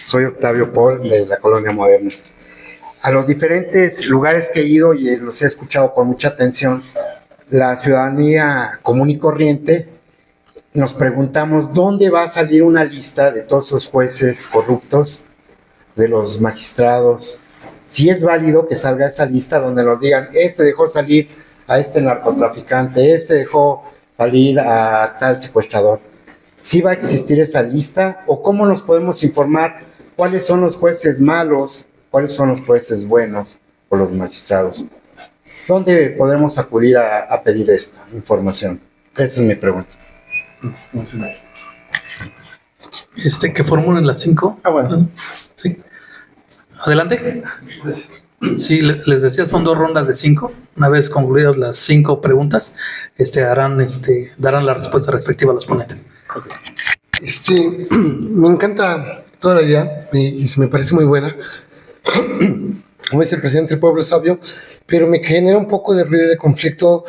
Soy Octavio Paul, de la Colonia Moderna. A los diferentes lugares que he ido y los he escuchado con mucha atención, la ciudadanía común y corriente, nos preguntamos dónde va a salir una lista de todos esos jueces corruptos, de los magistrados, si es válido que salga esa lista donde nos digan, este dejó salir a este narcotraficante, este dejó salir a tal secuestrador. ¿Sí va a existir esa lista? ¿O cómo nos podemos informar cuáles son los jueces malos, cuáles son los jueces buenos o los magistrados? ¿Dónde podremos acudir a pedir esta información? Esa es mi pregunta. Que formulen las 5. Bueno. Sí. Adelante. Sí, les decía, son 2 rondas de 5. Una vez concluidas las 5 preguntas, darán la respuesta respectiva a los ponentes. Me encanta toda la idea y me parece muy buena. Como dice el presidente, el pueblo es sabio, pero me genera un poco de ruido y de conflicto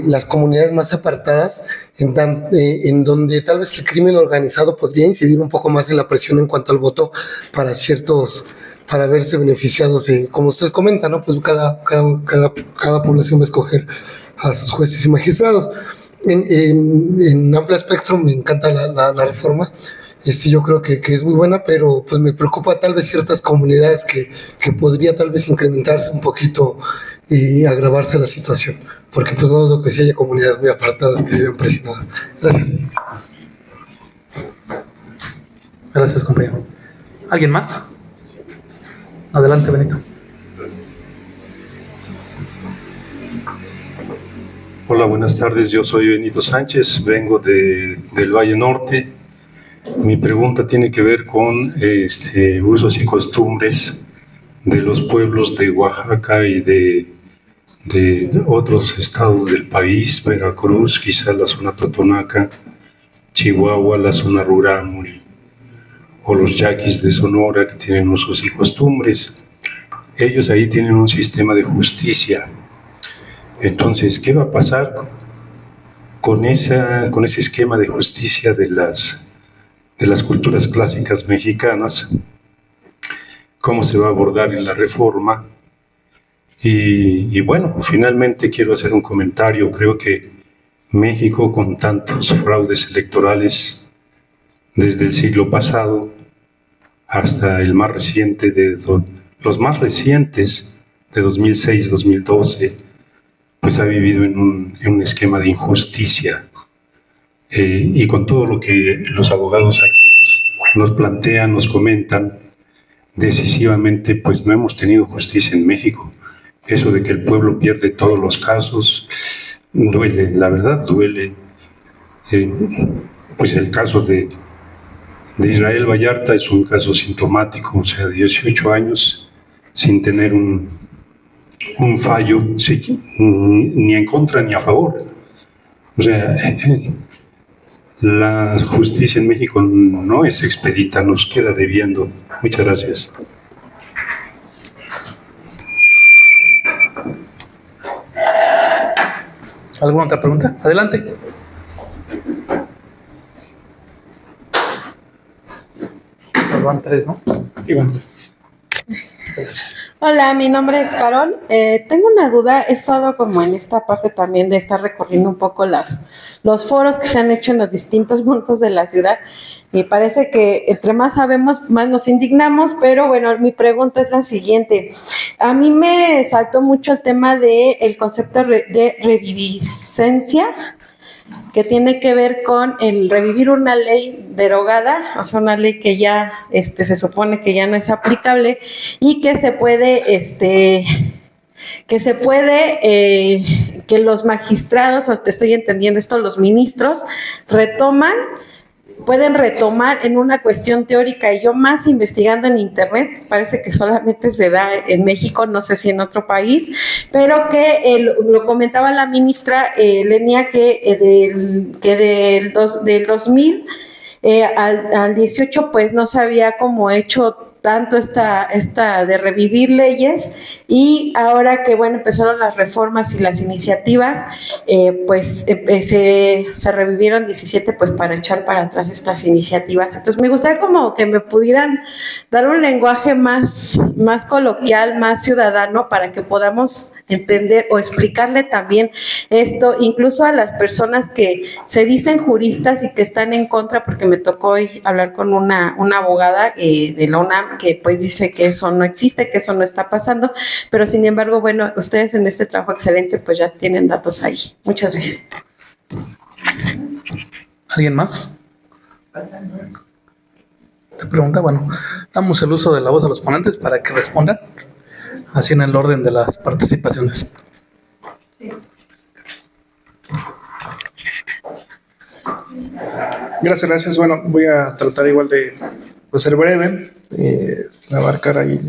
las comunidades más apartadas, en donde tal vez el crimen organizado podría incidir un poco más en la presión en cuanto al voto para verse beneficiados, como ustedes comentan, ¿no? Pues cada población va a escoger a sus jueces y magistrados. En amplio espectro me encanta la reforma. Yo creo que es muy buena, pero pues me preocupa tal vez ciertas comunidades que podría tal vez incrementarse un poquito y agravarse la situación, porque pues no dudo que sí haya comunidades muy apartadas que se vean presionadas. Gracias. Gracias, compañero. ¿Alguien más? Adelante, Benito. Hola, buenas tardes. Yo soy Benito Sánchez, vengo del Valle Norte. Mi pregunta tiene que ver con usos y costumbres de los pueblos de Oaxaca y de otros estados del país, Veracruz, quizá la zona Totonaca, Chihuahua, la zona rural, o los yaquis de Sonora, que tienen usos y costumbres. Ellos ahí tienen un sistema de justicia. Entonces, ¿qué va a pasar con ese esquema de justicia de las culturas clásicas mexicanas? ¿Cómo se va a abordar en la reforma? Y bueno, finalmente quiero hacer un comentario. Creo que México, con tantos fraudes electorales desde el siglo pasado hasta el más reciente, los más recientes de 2006-2012, pues ha vivido en un esquema de injusticia. Y con todo lo que los abogados aquí nos plantean, nos comentan, decisivamente pues no hemos tenido justicia en México. Eso de que el pueblo pierde todos los casos duele, la verdad duele. Pues el caso de Israel Vallarta es un caso sintomático, o sea, 18 años sin tener un fallo, ni en contra ni a favor. O sea, la justicia en México no es expedita, nos queda debiendo. Muchas gracias. ¿Alguna otra pregunta? Adelante. Van 3, ¿no? Sí, van 3. Hola, mi nombre es Carol. Tengo una duda. He estado como en esta parte también de estar recorriendo un poco los foros que se han hecho en los distintos puntos de la ciudad. Y parece que entre más sabemos, más nos indignamos, pero bueno, mi pregunta es la siguiente. A mí me saltó mucho el tema del concepto de reviviscencia, que tiene que ver con el revivir una ley derogada, o sea, una ley que ya se supone que ya no es aplicable y que que los magistrados, o te estoy entendiendo esto, los ministros pueden retomar en una cuestión teórica. Y yo más investigando en internet, parece que solamente se da en México, no sé si en otro país, pero que lo comentaba la ministra Lenia, que del 2000 al 18 pues no se había como hecho tanto esta de revivir leyes, y ahora que bueno, empezaron las reformas y las iniciativas, pues se revivieron 17 pues para echar para atrás estas iniciativas. Entonces me gustaría como que me pudieran dar un lenguaje más coloquial, más ciudadano, para que podamos entender o explicarle también esto, incluso a las personas que se dicen juristas y que están en contra, porque me tocó hoy hablar con una abogada de la UNAM que pues dice que eso no existe, que eso no está pasando, pero sin embargo, bueno, ustedes en este trabajo excelente pues ya tienen datos ahí. Muchas gracias. ¿Alguien más? ¿Te pregunta? Bueno, damos el uso de la voz a los ponentes para que respondan, así en el orden de las participaciones. Gracias. Bueno, voy a tratar igual de ser breve, abarcar ahí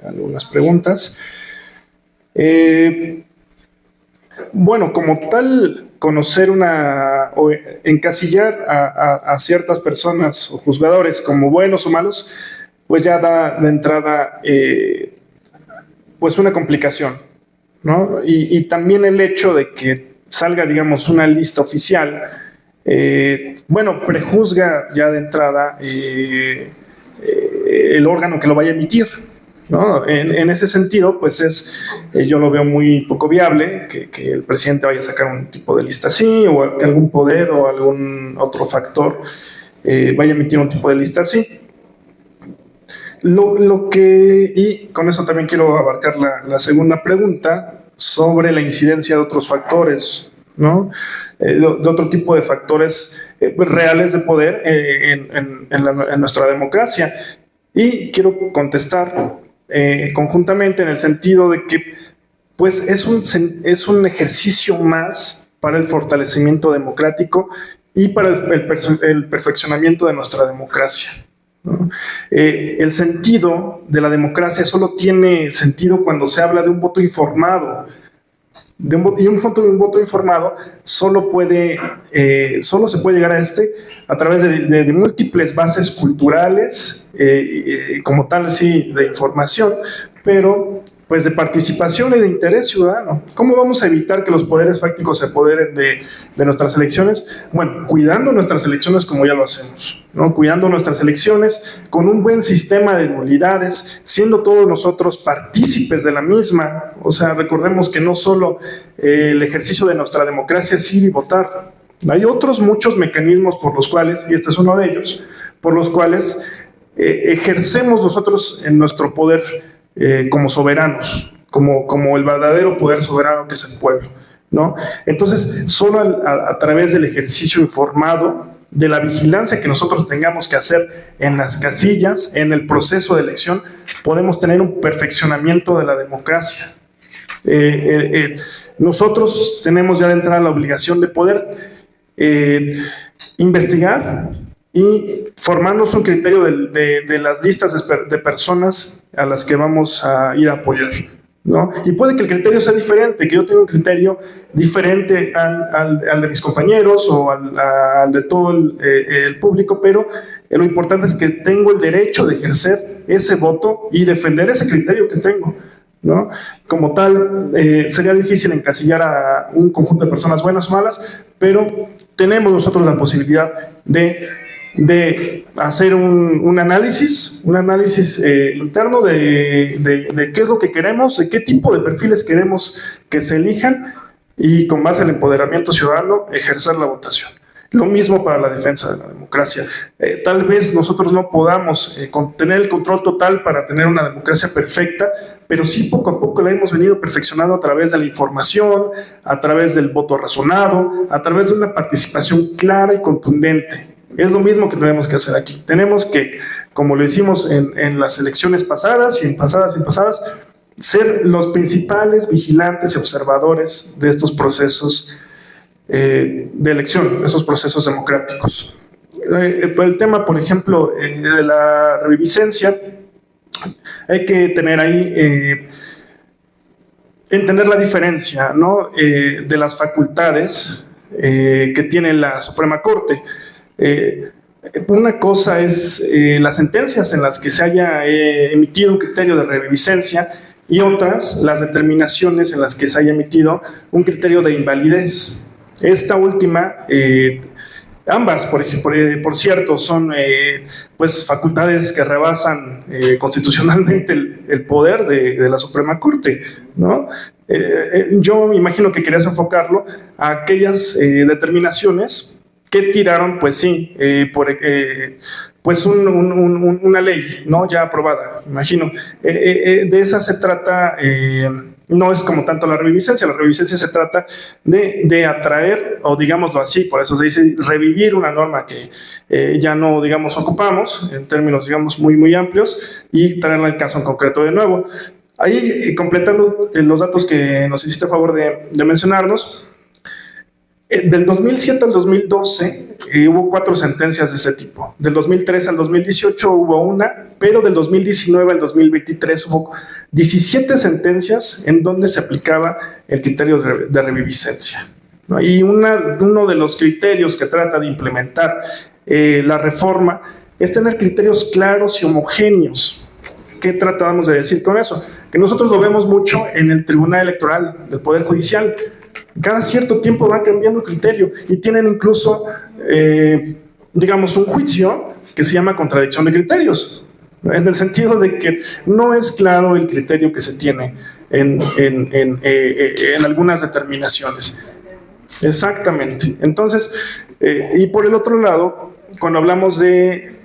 algunas preguntas. Bueno, como tal, conocer o encasillar a ciertas personas o juzgadores como buenos o malos, pues ya da de entrada pues una complicación, ¿no? Y también el hecho de que salga, digamos, una lista oficial, bueno, prejuzga ya de entrada el órgano que lo vaya a emitir, ¿no? En ese sentido, pues yo lo veo muy poco viable que el presidente vaya a sacar un tipo de lista así, o que algún poder o algún otro factor vaya a emitir un tipo de lista así. Y con eso también quiero abarcar la segunda pregunta sobre la incidencia de otros factores, ¿no? De otro tipo de factores reales de poder en nuestra democracia. Y quiero contestar conjuntamente en el sentido de que pues es un ejercicio más para el fortalecimiento democrático y para el perfeccionamiento de nuestra democracia, ¿no? El sentido de la democracia solo tiene sentido cuando se habla de un voto informado. Y un voto informado solo se puede llegar a través de múltiples bases culturales, como tal, sí, de información, pero pues de participación y de interés ciudadano. ¿Cómo vamos a evitar que los poderes fácticos se apoderen de nuestras elecciones? Bueno, cuidando nuestras elecciones como ya lo hacemos, ¿no? Cuidando nuestras elecciones con un buen sistema de nulidades, siendo todos nosotros partícipes de la misma. O sea, recordemos que no solo el ejercicio de nuestra democracia es ir y votar. Hay otros muchos mecanismos por los cuales, y este es uno de ellos, por los cuales ejercemos nosotros en nuestro poder como soberanos, como el verdadero poder soberano que es el pueblo, ¿no? Entonces, solo a través del ejercicio informado, de la vigilancia que nosotros tengamos que hacer en las casillas, en el proceso de elección, podemos tener un perfeccionamiento de la democracia. Nosotros tenemos ya de entrada la obligación de poder investigar y formarnos un criterio de las listas de personas a las que vamos a ir a apoyar, ¿no? Y puede que el criterio sea diferente, que yo tenga un criterio diferente al de mis compañeros o al de todo el público, pero lo importante es que tengo el derecho de ejercer ese voto y defender ese criterio que tengo, ¿no? Como tal, sería difícil encasillar a un conjunto de personas buenas o malas, pero tenemos nosotros la posibilidad de hacer un análisis interno de qué es lo que queremos, de qué tipo de perfiles queremos que se elijan, y con base al empoderamiento ciudadano ejercer la votación. Lo mismo para la defensa de la democracia. Tal vez nosotros no podamos tener el control total para tener una democracia perfecta, pero sí poco a poco la hemos venido perfeccionando a través de la información, a través del voto razonado, a través de una participación clara y contundente. Es lo mismo que tenemos que hacer aquí. Tenemos que, como lo hicimos en las elecciones pasadas y en pasadas, ser los principales vigilantes y observadores de estos procesos de elección, esos procesos democráticos. El tema, por ejemplo, de la reviviscencia, hay que tener ahí, entender la diferencia, ¿no? De las facultades que tiene la Suprema Corte. Una cosa es las sentencias en las que se haya emitido un criterio de reviviscencia y otras las determinaciones en las que se haya emitido un criterio de invalidez. Esta última, ambas, por cierto, son pues facultades que rebasan constitucionalmente el poder de la Suprema Corte, ¿no? Yo me imagino que querías enfocarlo a aquellas determinaciones que tiraron, pues sí, pues una ley, ¿no? Ya aprobada, imagino. De esa se trata, no es como tanto la reviviscencia se trata de atraer, o digámoslo así, por eso se dice revivir una norma que ya no, digamos, ocupamos, en términos, digamos, muy, muy amplios, y traerla al caso en concreto de nuevo. Ahí, completando los datos que nos hiciste a favor de mencionarnos, del 2007 al 2012 hubo 4 sentencias de ese tipo. Del 2013 al 2018 hubo una, pero del 2019 al 2023 hubo 17 sentencias en donde se aplicaba el criterio de reviviscencia, ¿no? Y uno de los criterios que trata de implementar la reforma es tener criterios claros y homogéneos. ¿Qué tratábamos de decir con eso? Que nosotros lo vemos mucho en el Tribunal Electoral del Poder Judicial. Cada cierto tiempo van cambiando el criterio y tienen incluso, digamos, un juicio que se llama contradicción de criterios, en el sentido de que no es claro el criterio que se tiene en algunas determinaciones. Exactamente. Entonces, y por el otro lado, cuando hablamos de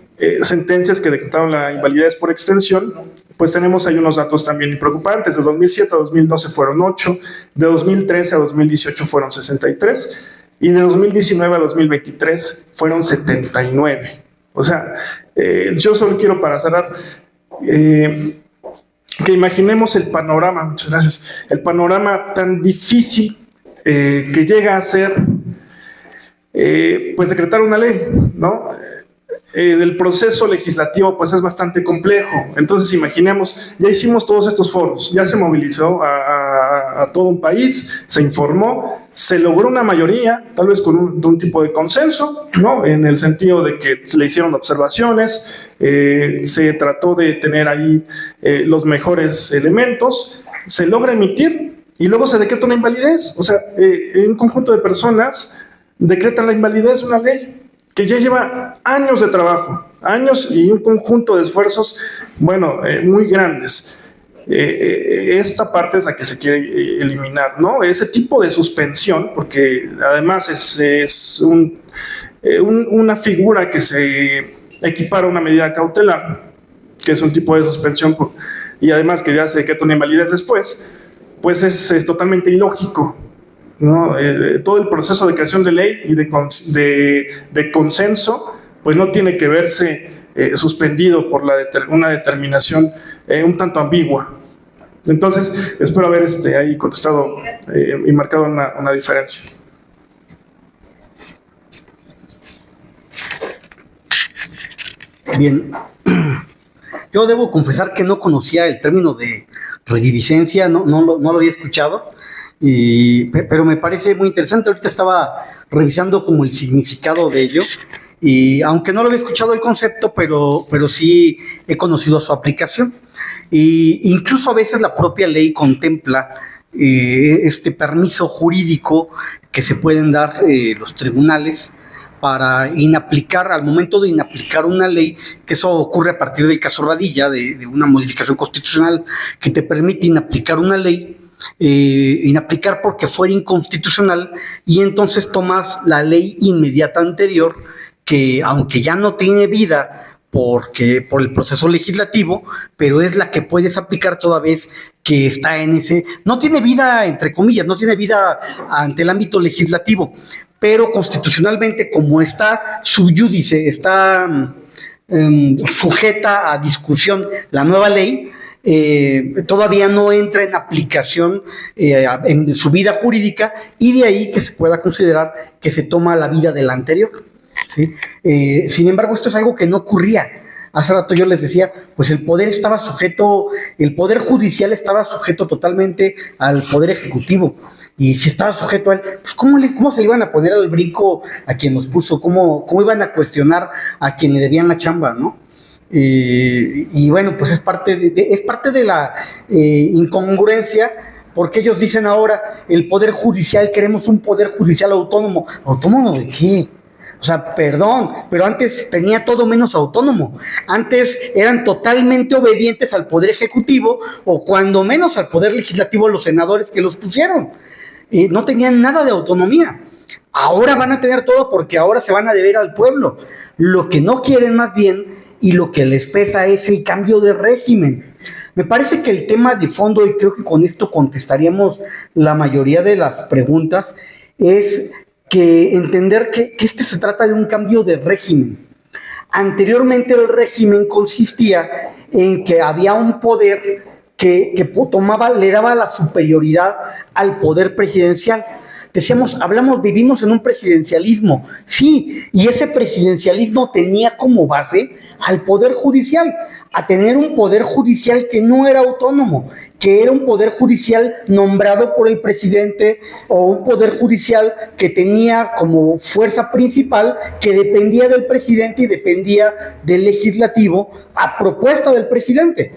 sentencias que decretaron la invalidez por extensión, pues tenemos ahí unos datos también preocupantes. De 2007 a 2012 fueron 8, de 2013 a 2018 fueron 63, y de 2019 a 2023 fueron 79. O sea, yo solo quiero, para cerrar, que imaginemos el panorama, muchas gracias, el panorama tan difícil que llega a ser, pues, decretar una ley, ¿no? Del proceso legislativo, pues es bastante complejo. Entonces, imaginemos, ya hicimos todos estos foros, ya se movilizó a todo un país, se informó, se logró una mayoría, tal vez con un tipo de consenso, ¿no? En el sentido de que se le hicieron observaciones, se trató de tener ahí los mejores elementos, se logra emitir y luego se decreta una invalidez. O sea, un conjunto de personas decretan la invalidez de una ley que ya lleva años de trabajo, años y un conjunto de esfuerzos, bueno, muy grandes. Esta parte es la que se quiere eliminar, ¿no? Ese tipo de suspensión, porque además es una figura que se equipara a una medida cautelar, que es un tipo de suspensión, y además que ya se decreta una invalidez después, pues es totalmente ilógico, ¿no? Todo el proceso de creación de ley y de consenso, pues no tiene que verse suspendido por una determinación un tanto ambigua. Entonces, espero haber ahí contestado y marcado una diferencia. Bien, yo debo confesar que no conocía el término de reviviscencia, no lo había escuchado. Pero me parece muy interesante. Ahorita estaba revisando como el significado de ello, y aunque no lo había escuchado el concepto, pero sí he conocido su aplicación. Y incluso a veces la propia ley contempla este permiso jurídico que se pueden dar los tribunales para inaplicar, al momento de inaplicar una ley, que eso ocurre a partir del caso Radilla, de una modificación constitucional que te permite inaplicar una ley, inaplicar porque fuera inconstitucional, y entonces tomas la ley inmediata anterior, que aunque ya no tiene vida por el proceso legislativo, pero es la que puedes aplicar toda vez que está en ese, no tiene vida, entre comillas, no tiene vida ante el ámbito legislativo, pero constitucionalmente, como está sub judice, está sujeta a discusión la nueva ley, todavía no entra en aplicación en su vida jurídica, y de ahí que se pueda considerar que se toma la vida de la anterior, ¿sí? Sin embargo, esto es algo que no ocurría. Hace rato yo les decía, pues el poder judicial estaba sujeto totalmente al poder ejecutivo, y si estaba sujeto a él, pues ¿cómo se le iban a poner al brinco a quien los puso? ¿Cómo iban a cuestionar a quien le debían la chamba, ¿no? Y bueno, pues es parte de la incongruencia, porque ellos dicen ahora, el Poder Judicial, queremos un Poder Judicial autónomo. ¿Autónomo de qué? O sea, perdón, pero antes tenía todo menos autónomo. Antes eran totalmente obedientes al Poder Ejecutivo, o cuando menos al Poder Legislativo, los senadores que los pusieron. No tenían nada de autonomía. Ahora van a tener todo porque ahora se van a deber al pueblo. Lo que no quieren más bien y lo que les pesa es el cambio de régimen. Me parece que el tema de fondo, y creo que con esto contestaríamos la mayoría de las preguntas, es que entender que este se trata de un cambio de régimen. Anteriormente el régimen consistía en que había un poder que le daba la superioridad al poder presidencial. Vivimos en un presidencialismo, sí, y ese presidencialismo tenía como base al Poder Judicial, a tener un Poder Judicial que no era autónomo, que era un Poder Judicial nombrado por el presidente, o un Poder Judicial que tenía como fuerza principal, que dependía del presidente y dependía del legislativo a propuesta del presidente.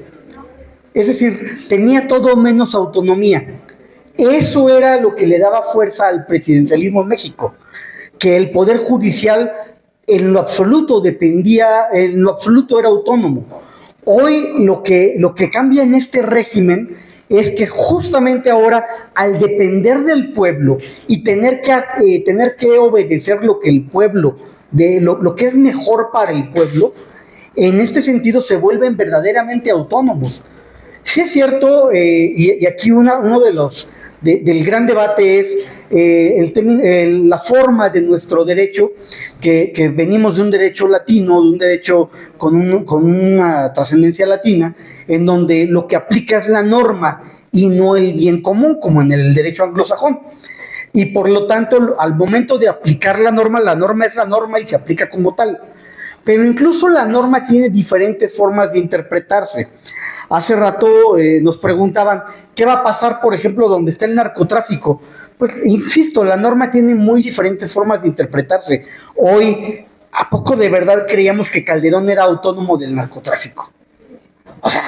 Es decir, tenía todo menos autonomía. Eso era lo que le daba fuerza al presidencialismo en México, que el Poder Judicial en lo absoluto era autónomo. Hoy lo que cambia en este régimen es que justamente ahora, al depender del pueblo y tener que obedecer lo que el pueblo, lo que es mejor para el pueblo, en este sentido se vuelven verdaderamente autónomos. Sí es cierto, y aquí uno de los del gran debate es la forma de nuestro derecho, que venimos de un derecho latino, de un derecho con una trascendencia latina, en donde lo que aplica es la norma y no el bien común, como en el derecho anglosajón. Y por lo tanto, al momento de aplicar la norma es la norma y se aplica como tal. Pero incluso la norma tiene diferentes formas de interpretarse. Hace rato nos preguntaban, ¿qué va a pasar, por ejemplo, donde está el narcotráfico? Pues, insisto, la norma tiene muy diferentes formas de interpretarse. Hoy, ¿a poco de verdad creíamos que Calderón era autónomo del narcotráfico? O sea,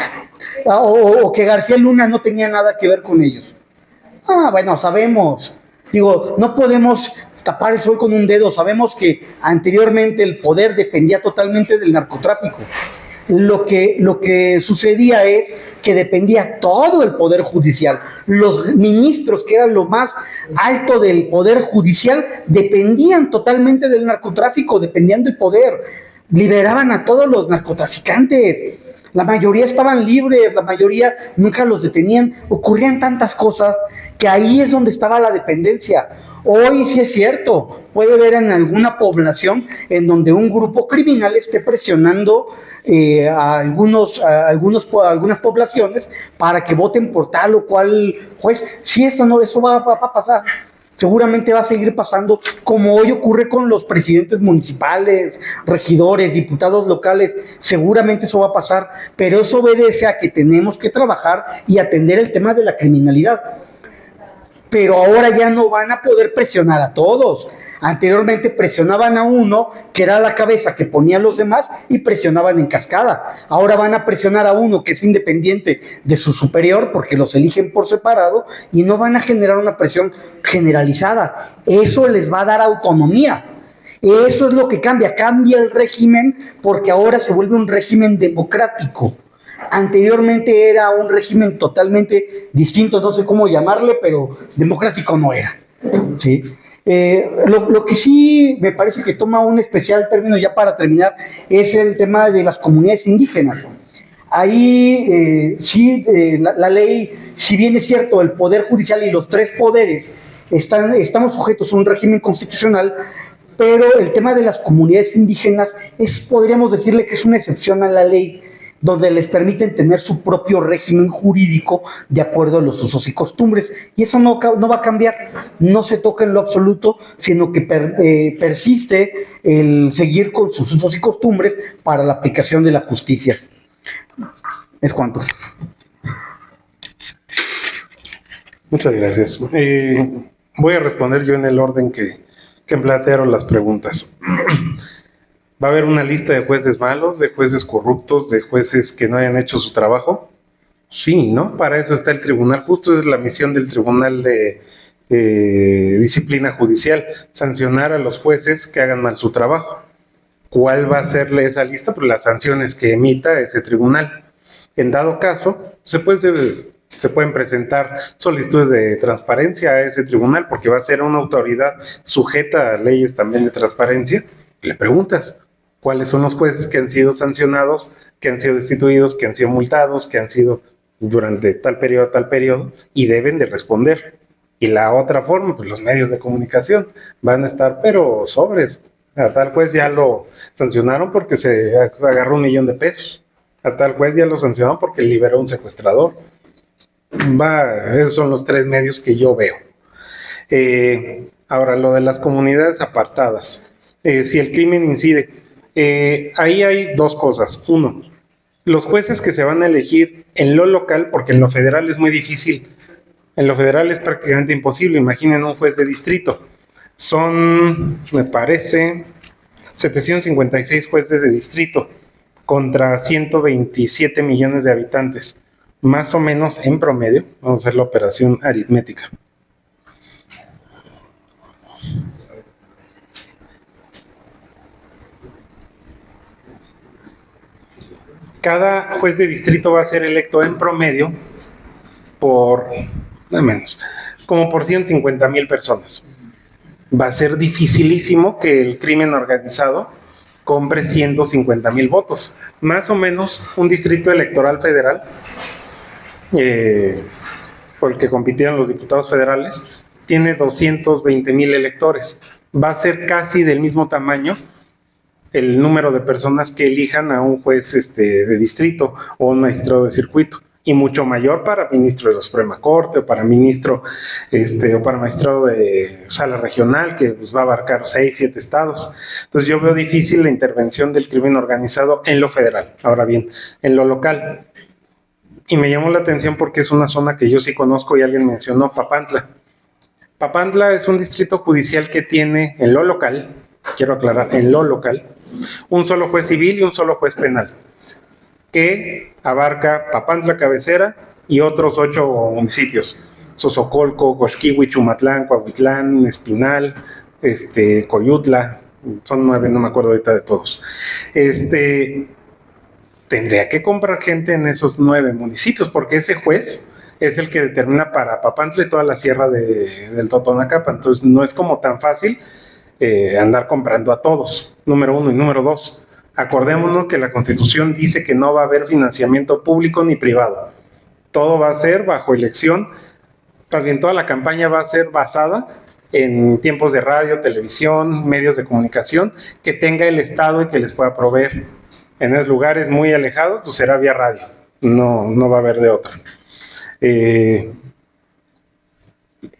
o que García Luna no tenía nada que ver con ellos. Bueno, sabemos. Digo, no podemos tapar el sol con un dedo. Sabemos que anteriormente el poder dependía totalmente del narcotráfico. Lo que sucedía es que dependía todo el Poder Judicial. Los ministros, que eran lo más alto del Poder Judicial, dependían totalmente del narcotráfico, dependían del poder. Liberaban a todos los narcotraficantes. La mayoría estaban libres, la mayoría nunca los detenían. Ocurrían tantas cosas que ahí es donde estaba la dependencia. Hoy sí es cierto, puede haber en alguna población en donde un grupo criminal esté presionando a algunas poblaciones para que voten por tal o cual juez. Sí, eso va a pasar. Seguramente va a seguir pasando, como hoy ocurre con los presidentes municipales, regidores, diputados locales. Seguramente eso va a pasar, pero eso obedece a que tenemos que trabajar y atender el tema de la criminalidad. Pero ahora ya no van a poder presionar a todos. Anteriormente presionaban a uno, que era la cabeza que ponía a los demás, y presionaban en cascada. Ahora van a presionar a uno que es independiente de su superior, porque los eligen por separado, y no van a generar una presión generalizada. Eso les va a dar autonomía. Eso es lo que cambia el régimen, porque ahora se vuelve un régimen democrático. Anteriormente era un régimen totalmente distinto, no sé cómo llamarle, pero democrático no era, ¿sí? Lo que sí me parece que toma un especial término, ya para terminar, es el tema de las comunidades indígenas. Ahí la ley, si bien es cierto, el Poder Judicial y los tres poderes estamos sujetos a un régimen constitucional, pero el tema de las comunidades indígenas podríamos decirle que es una excepción a la ley, donde les permiten tener su propio régimen jurídico de acuerdo a los usos y costumbres. Y eso no va a cambiar, no se toca en lo absoluto, sino que persiste el seguir con sus usos y costumbres para la aplicación de la justicia. Es cuanto. Muchas gracias. Voy a responder yo en el orden que plantearon las preguntas. ¿Va a haber una lista de jueces malos, de jueces corruptos, de jueces que no hayan hecho su trabajo? Sí, ¿no? Para eso está el tribunal. Justo es la misión del tribunal de disciplina judicial, sancionar a los jueces que hagan mal su trabajo. ¿Cuál va a ser esa lista? Pues las sanciones que emita ese tribunal. En dado caso, se pueden presentar solicitudes de transparencia a ese tribunal porque va a ser una autoridad sujeta a leyes también de transparencia. Le preguntas cuáles son los jueces que han sido sancionados, que han sido destituidos, que han sido multados, que han sido durante tal periodo, y deben de responder. Y la otra forma, pues los medios de comunicación van a estar, pero sobres. A tal juez ya lo sancionaron porque se agarró $1,000,000. A tal juez ya lo sancionaron porque liberó un secuestrador. Esos son los 3 medios que yo veo. Ahora, lo de las comunidades apartadas. Si el crimen incide, ahí hay 2 cosas. Uno, los jueces que se van a elegir en lo local, porque en lo federal es muy difícil. En lo federal es prácticamente imposible. Imaginen un juez de distrito. Son, me parece, 756 jueces de distrito contra 127 millones de habitantes. Más o menos en promedio, vamos a hacer la operación aritmética. Cada juez de distrito va a ser electo en promedio por, nada menos, como por 150,000 personas. Va a ser dificilísimo que el crimen organizado compre 150,000 votos. Más o menos un distrito electoral federal, por el que compitieron los diputados federales, tiene 220,000 electores. Va a ser casi del mismo tamaño el número de personas que elijan a un juez de distrito o un magistrado de circuito, y mucho mayor para ministro de la Suprema Corte o para ministro o para magistrado de sala regional, que pues, va a abarcar 6, 7 estados. Entonces yo veo difícil la intervención del crimen organizado en lo federal. Ahora bien, en lo local, y me llamó la atención porque es una zona que yo sí conozco y alguien mencionó, Papantla. Papantla es un distrito judicial que tiene en lo local, quiero aclarar, en lo local, un solo juez civil y un solo juez penal, que abarca Papantla cabecera y otros 8 municipios: Sosocolco, Coxquihui, Chumatlán, Coahuitlán, Espinal, Coyutla, son 9, no me acuerdo ahorita de todos. Tendría que comprar gente en esos 9 municipios, porque ese juez es el que determina para Papantla y toda la sierra del Totonacapan. Entonces no es como tan fácil andar comprando a todos, número 1. Y número 2, acordémonos que la Constitución dice que no va a haber financiamiento público ni privado. Todo va a ser bajo elección. También toda la campaña va a ser basada en tiempos de radio, televisión, medios de comunicación que tenga el Estado y que les pueda proveer. En esos lugares muy alejados, pues será vía radio. No va a haber de otra.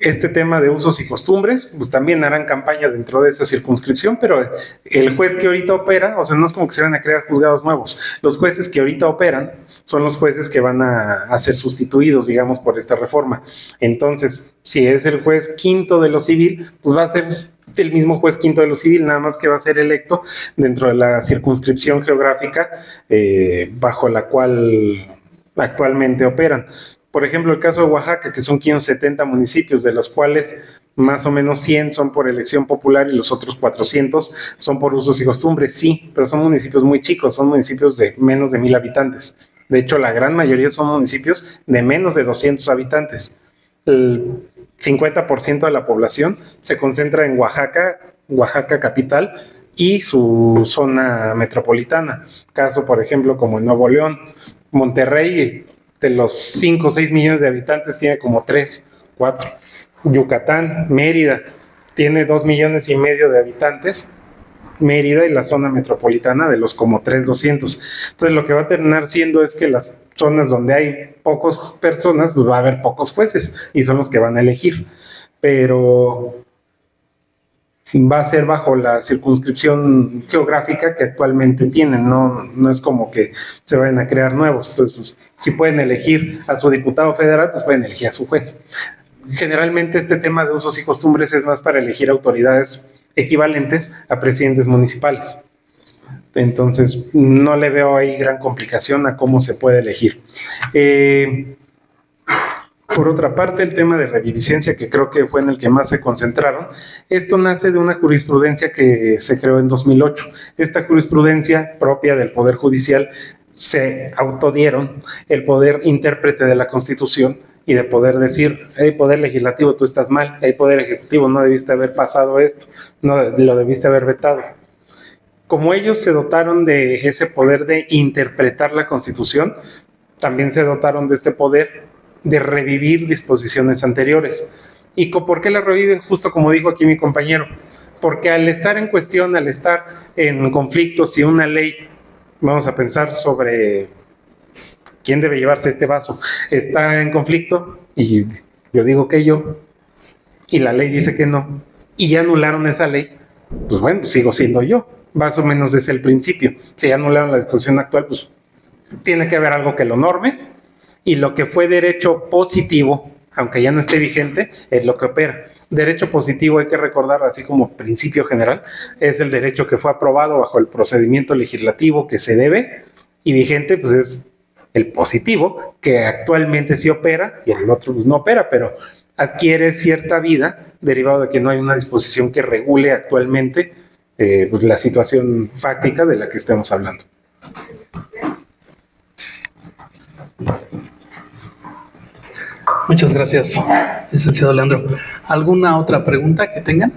Este tema de usos y costumbres, pues también harán campaña dentro de esa circunscripción, pero el juez que ahorita opera, o sea, no es como que se van a crear juzgados nuevos. Los jueces que ahorita operan son los jueces que van a ser sustituidos, digamos, por esta reforma. Entonces, si es el juez quinto de lo civil, pues va a ser el mismo juez quinto de lo civil, nada más que va a ser electo dentro de la circunscripción geográfica bajo la cual actualmente operan. Por ejemplo, el caso de Oaxaca, que son 570 municipios, de los cuales más o menos 100 son por elección popular y los otros 400 son por usos y costumbres. Sí, pero son municipios muy chicos, son municipios de menos de 1,000 habitantes. De hecho, la gran mayoría son municipios de menos de 200 habitantes. El 50% de la población se concentra en Oaxaca capital y su zona metropolitana. Caso, por ejemplo, como en Nuevo León, Monterrey, de los 5 o 6 millones de habitantes, tiene como 3, 4. Yucatán, Mérida, tiene 2,5 millones de habitantes. Mérida y la zona metropolitana de los como 3,200. Entonces lo que va a terminar siendo es que las zonas donde hay pocas personas, pues va a haber pocos jueces y son los que van a elegir. Pero va a ser bajo la circunscripción geográfica que actualmente tienen, no es como que se vayan a crear nuevos. Entonces, pues, si pueden elegir a su diputado federal, pues pueden elegir a su juez. generalmente este tema de usos y costumbres es más para elegir autoridades equivalentes a presidentes municipales. Entonces, no le veo ahí gran complicación a cómo se puede elegir. Por otra parte, el tema de reviviscencia, que creo que fue en el que más se concentraron, esto nace de una jurisprudencia que se creó en 2008. Esta jurisprudencia propia del Poder Judicial se autodieron el poder intérprete de la Constitución y de poder decir, hey, Poder Legislativo, tú estás mal, hey, Poder Ejecutivo, no debiste haber pasado esto, no lo debiste haber vetado. Como ellos se dotaron de ese poder de interpretar la Constitución, también se dotaron de este poder de revivir disposiciones anteriores. ¿Y por qué la reviven? Justo como dijo aquí mi compañero, porque al estar en cuestión, al estar en conflicto, si una ley, vamos a pensar sobre quién debe llevarse este vaso, está en conflicto, y yo digo que yo, y la ley dice que no, y ya anularon esa ley, pues bueno, sigo siendo yo, más o menos desde el principio. Si ya anularon la disposición actual, pues tiene que haber algo que lo norme, y lo que fue derecho positivo, aunque ya no esté vigente, es lo que opera. Derecho positivo, hay que recordar, así como principio general, es el derecho que fue aprobado bajo el procedimiento legislativo que se debe, y vigente, pues es el positivo, que actualmente sí opera, y el otro pues no opera, pero adquiere cierta vida derivado de que no hay una disposición que regule actualmente pues la situación fáctica de la que estemos hablando. Muchas gracias, licenciado Leandro. ¿Alguna otra pregunta que tengan?